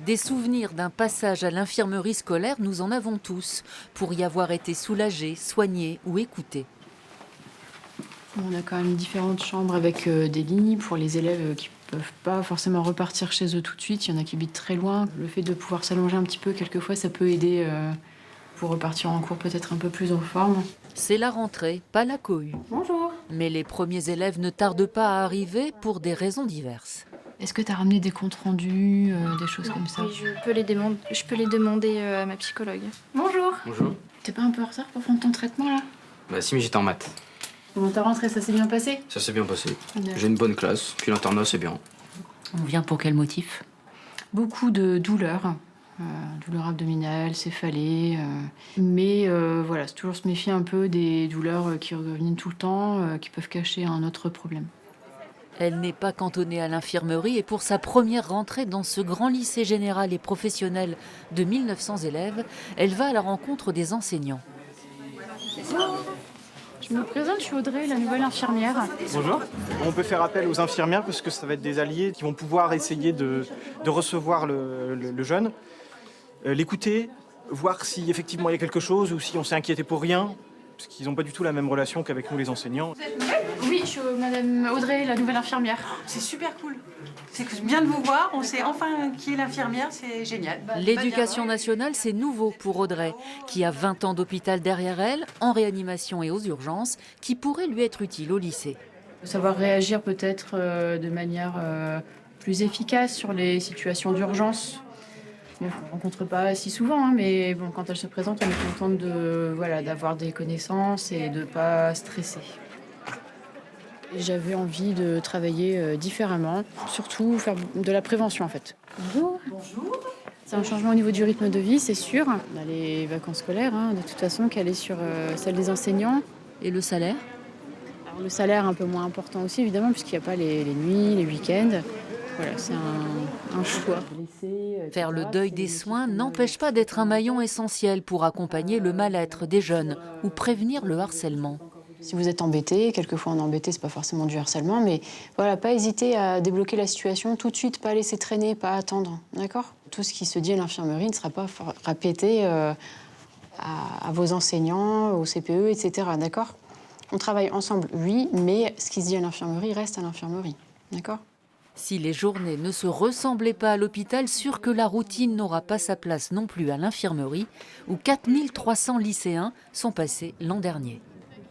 Des souvenirs d'un passage à l'infirmerie scolaire, nous en avons tous, pour y avoir été soulagés, soignés ou écoutés. On a quand même différentes chambres avec des lits pour les élèves qui peuvent pas forcément repartir chez eux tout de suite. Il y en a qui habitent très loin. Le fait de pouvoir s'allonger un petit peu, quelquefois, ça peut aider pour repartir en cours peut-être un peu plus en forme. C'est la rentrée, pas la cohue. Bonjour. Mais les premiers élèves ne tardent pas à arriver pour des raisons diverses. Est-ce que tu as ramené des comptes rendus, des choses comme ça? Oui, je peux les demander à ma psychologue. Bonjour. Bonjour. T'es pas un peu en retard pour prendre ton traitement là? Bah si, mais j'étais en maths. Comment ta rentrée, ça s'est bien passé? Ça s'est bien passé. D'accord. J'ai une bonne classe, puis l'internat c'est bien. On vient pour quel motif? Beaucoup de douleurs, douleurs abdominales, céphalées. Mais voilà, c'est toujours se méfier un peu des douleurs qui reviennent tout le temps, qui peuvent cacher un autre problème. Elle n'est pas cantonnée à l'infirmerie et pour sa première rentrée dans ce grand lycée général et professionnel de 1900 élèves, elle va à la rencontre des enseignants. Je me présente, je suis Audrey, la nouvelle infirmière. Bonjour. On peut faire appel aux infirmières parce que ça va être des alliés qui vont pouvoir essayer de recevoir le jeune, l'écouter, voir si effectivement il y a quelque chose ou si on s'est inquiété pour rien, parce qu'ils n'ont pas du tout la même relation qu'avec nous les enseignants. Oui, je suis madame Audrey, la nouvelle infirmière. C'est super cool. C'est bien de vous voir. On sait enfin qui est l'infirmière. C'est génial. L'éducation nationale, c'est nouveau pour Audrey, qui a 20 ans d'hôpital derrière elle, en réanimation et aux urgences, qui pourrait lui être utile au lycée. Savoir réagir peut-être de manière plus efficace sur les situations d'urgence. Bon, on ne rencontre pas si souvent, hein, mais bon, quand elle se présente, on est contente d'avoir des connaissances et de ne pas stresser. J'avais envie de travailler différemment, surtout faire de la prévention en fait. Bonjour. Bonjour. C'est un changement au niveau du rythme de vie, c'est sûr. On a les vacances scolaires, hein, de toute façon, qu'elle est sur celle des enseignants. Et le salaire? Alors, le salaire un peu moins important aussi, évidemment, puisqu'il n'y a pas les nuits, les week-ends. Voilà, c'est un choix. Faire le deuil des soins n'empêche pas d'être un maillon essentiel pour accompagner le mal-être des jeunes ou prévenir le harcèlement. Si vous êtes embêté, quelquefois on est embêté, c'est pas forcément du harcèlement, mais voilà, pas hésiter à débloquer la situation tout de suite, pas laisser traîner, pas attendre, d'accord? Tout ce qui se dit à l'infirmerie ne sera pas répété à vos enseignants, au CPE, etc., d'accord? On travaille ensemble, oui, mais ce qui se dit à l'infirmerie reste à l'infirmerie, d'accord? Si les journées ne se ressemblaient pas à l'hôpital, sûr que la routine n'aura pas sa place non plus à l'infirmerie, où 4300 lycéens sont passés l'an dernier.